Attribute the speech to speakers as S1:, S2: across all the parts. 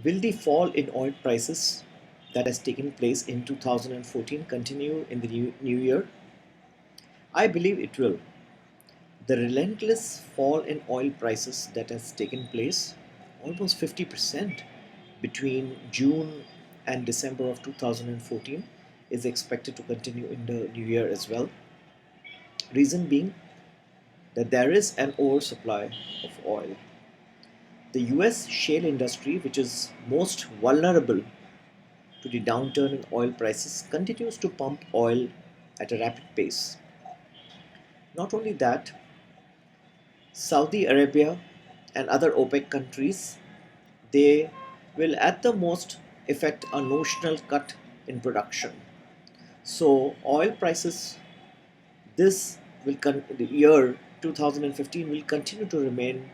S1: Will the fall in oil prices that has taken place in 2014 continue in the new year? I believe it will. The relentless fall in oil prices that has taken place, almost 50% between June and December of 2014, is expected to continue in the new year as well. Reason being that there is an oversupply of oil. The US shale industry, which is most vulnerable to the downturn in oil prices, continues to pump oil at a rapid pace. Not only that, Saudi Arabia and other OPEC countries, they will at the most effect a notional cut in production. So oil prices this the year 2015 will continue to remain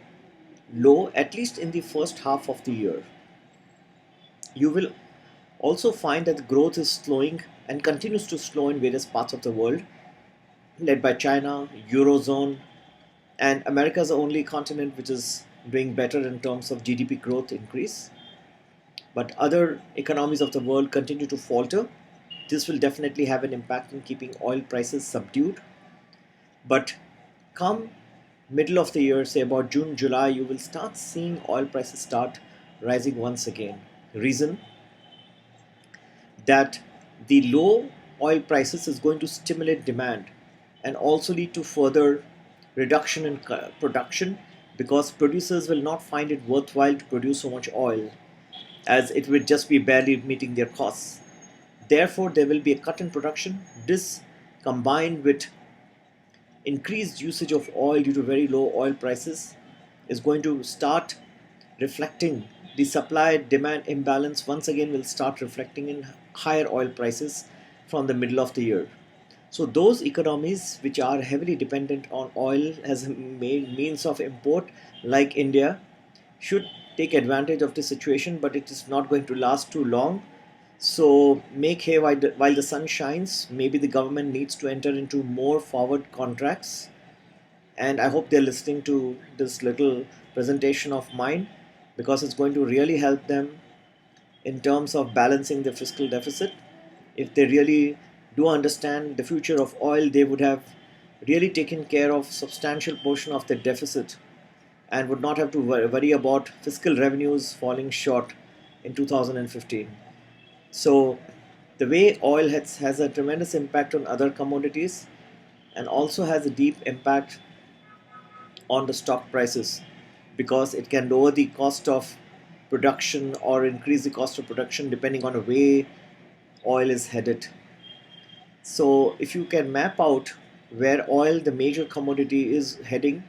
S1: low, at least in the first half of the year. You will also find that the growth is slowing and continues to slow in various parts of the world, led by China, Eurozone, and America is the only continent which is doing better in terms of GDP growth increase. But other economies of the world continue to falter. This will definitely have an impact in keeping oil prices subdued. But come middle of the year, say about June, July, you will start seeing oil prices start rising once again. Reason that the low oil prices is going to stimulate demand and also lead to further reduction in production, because producers will not find it worthwhile to produce so much oil, as it would just be barely meeting their costs. Therefore, there will be a cut in production. This, combined with increased usage of oil due to very low oil prices, is going to start reflecting the supply demand imbalance once again will start reflecting in higher oil prices from the middle of the year. So those economies which are heavily dependent on oil as a main means of import, like India, should take advantage of the situation, but it is not going to last too long. So make hay while the sun shines. Maybe the government needs to enter into more forward contracts, and I hope they're listening to this little presentation of mine, because it's going to really help them in terms of balancing the fiscal deficit. If they really do understand the future of oil, they would have really taken care of substantial portion of the deficit and would not have to worry about fiscal revenues falling short in 2015. So the way oil has a tremendous impact on other commodities and also has a deep impact on the stock prices, because it can lower the cost of production or increase the cost of production depending on the way oil is headed. So if you can map out where oil, the major commodity, is heading,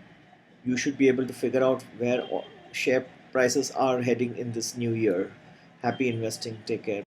S1: you should be able to figure out where share prices are heading in this new year. Happy investing. Take care.